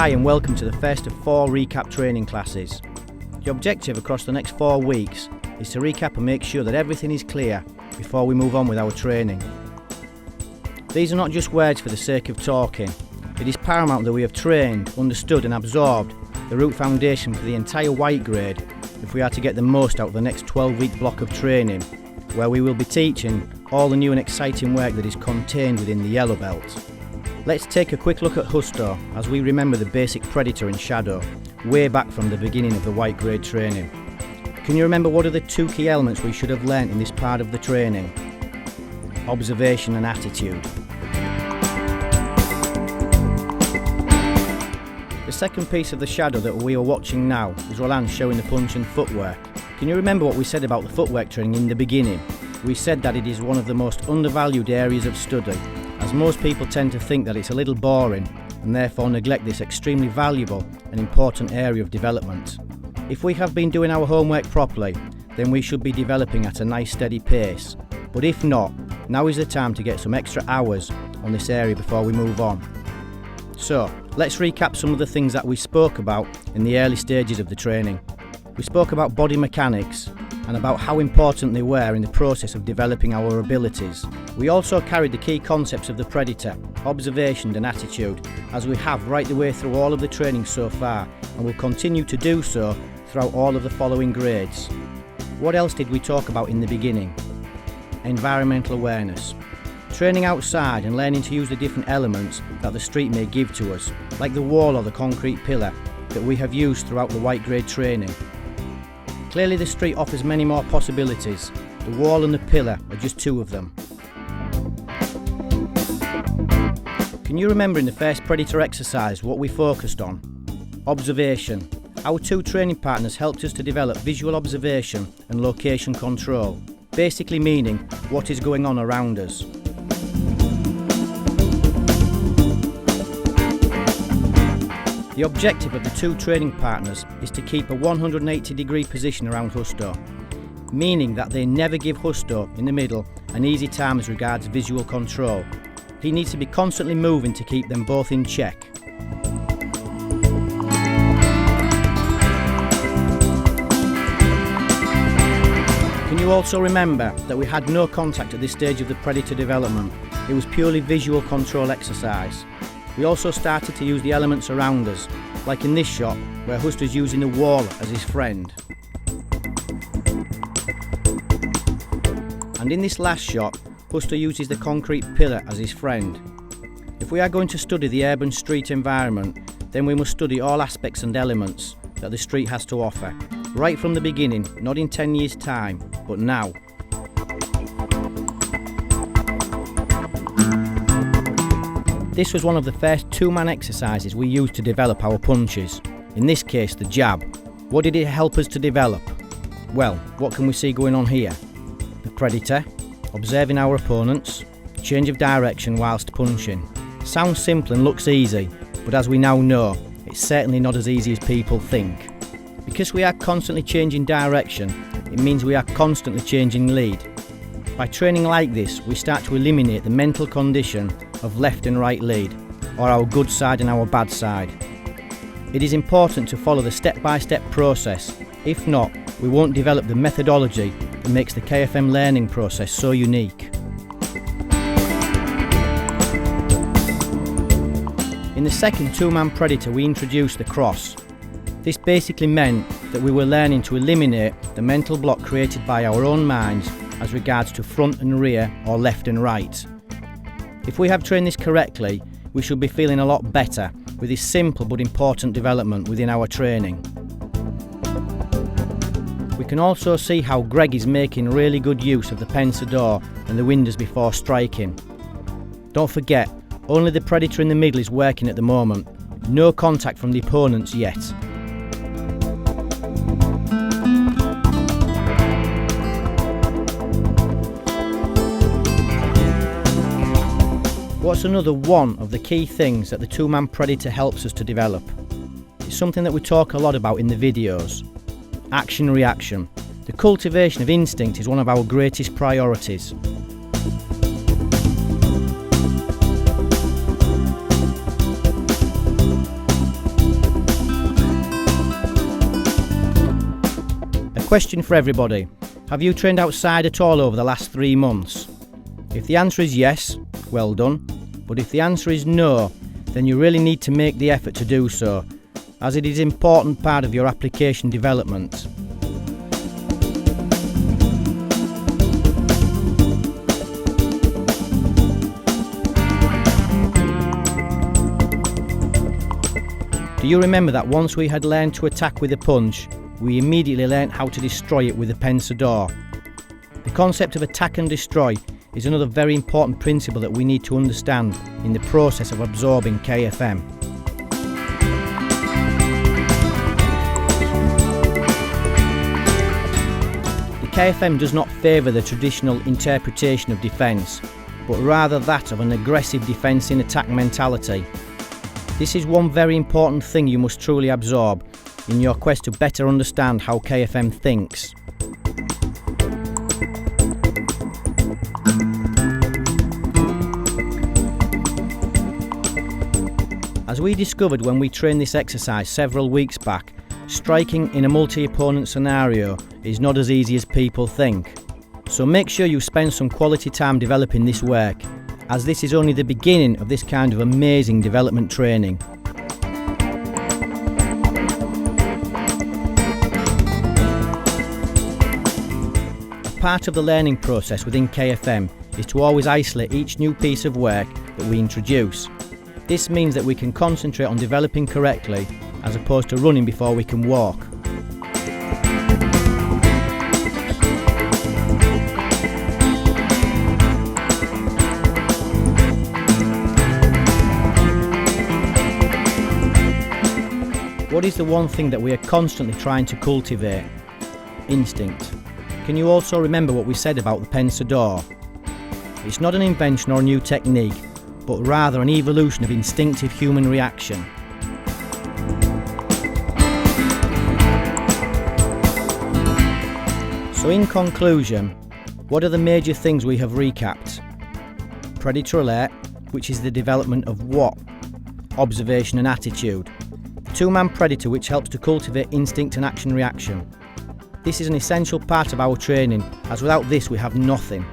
Hi and welcome to the first of 4 recap training classes. The objective across the next 4 weeks is to recap and make sure that everything is clear before we move on with our training. These are not just words for the sake of talking. It is paramount that we have trained, understood and absorbed the root foundation for the entire white grade if we are to get the most out of the next 12-week block of training, where we will be teaching all the new and exciting work that is contained within the yellow belt. Let's take a quick look at Husto as we remember the basic predator and shadow, way back from the beginning of the white grade training. Can you remember what are the 2 key elements we should have learnt in this part of the training? Observation and attitude. The second piece of the shadow that we are watching now is Roland showing the punch and footwork. Can you remember what we said about the footwork training in the beginning? We said that it is one of the most undervalued areas of study, as most people tend to think that it's a little boring and therefore neglect this extremely valuable and important area of development. If we have been doing our homework properly, then we should be developing at a nice steady pace. But if not, now is the time to get some extra hours on this area before we move on. So, let's recap some of the things that we spoke about in the early stages of the training. We spoke about body mechanics and about how important they were in the process of developing our abilities. We also carried the key concepts of the predator, observation and attitude, as we have right the way through all of the training so far and will continue to do so throughout all of the following grades. What else did we talk about in the beginning? Environmental awareness. Training outside and learning to use the different elements that the street may give to us, like the wall or the concrete pillar that we have used throughout the white grade training. Clearly the street offers many more possibilities. The wall and the pillar are just 2 of them. Can you remember in the first predator exercise what we focused on? Observation. Our 2 training partners helped us to develop visual observation and location control, basically meaning what is going on around us. The objective of the 2 training partners is to keep a 180-degree position around Husto, meaning that they never give Husto in the middle an easy time as regards visual control. He needs to be constantly moving to keep them both in check. Can you also remember that we had no contact at this stage of the predator development? It was purely visual control exercise. We also started to use the elements around us, like in this shot where Husto's using the wall as his friend. And in this last shot, Husto uses the concrete pillar as his friend. If we are going to study the urban street environment, then we must study all aspects and elements that the street has to offer, right from the beginning, not in 10 years' time, but now. This was one of the first 2-man exercises we used to develop our punches, in this case the jab. What did it help us to develop? Well, what can we see going on here? The predator, observing our opponents, change of direction whilst punching. Sounds simple and looks easy, but as we now know, it's certainly not as easy as people think. Because we are constantly changing direction, it means we are constantly changing lead. By training like this, we start to eliminate the mental condition of left and right lead, or our good side and our bad side. It is important to follow the step-by-step process. If not, we won't develop the methodology that makes the KFM learning process so unique. In the second 2-man predator, we introduced the cross. This basically meant that we were learning to eliminate the mental block created by our own minds as regards to front and rear or left and right. If we have trained this correctly, we should be feeling a lot better with this simple but important development within our training. We can also see how Greg is making really good use of the pensador and the windows before striking. Don't forget, only the predator in the middle is working at the moment. No contact from the opponents yet. What's another one of the key things that the 2-man predator helps us to develop? It's something that we talk a lot about in the videos. Action-reaction. The cultivation of instinct is one of our greatest priorities. Question for everybody. Have you trained outside at all over the last 3 months? If the answer is yes, well done. But if the answer is no, then you really need to make the effort to do so, as it is an important part of your application development. Do you remember that once we had learned to attack with a punch, we immediately learnt how to destroy it with a pensador? The concept of attack and destroy is another very important principle that we need to understand in the process of absorbing KFM. The KFM does not favour the traditional interpretation of defence, but rather that of an aggressive defence in attack mentality. This is one very important thing you must truly absorb in your quest to better understand how KFM thinks. As we discovered when we trained this exercise several weeks back, striking in a multi-opponent scenario is not as easy as people think. So make sure you spend some quality time developing this work, as this is only the beginning of this kind of amazing development training. A part of the learning process within KFM is to always isolate each new piece of work that we introduce. This means that we can concentrate on developing correctly as opposed to running before we can walk. What is the one thing that we are constantly trying to cultivate? Instinct. Can you also remember what we said about the pensador? It's not an invention or new technique, but rather an evolution of instinctive human reaction. So in conclusion, what are the major things we have recapped? Predator alert, which is the development of what? Observation and attitude. Two-man predator, which helps to cultivate instinct and action reaction. This is an essential part of our training, as without this we have nothing.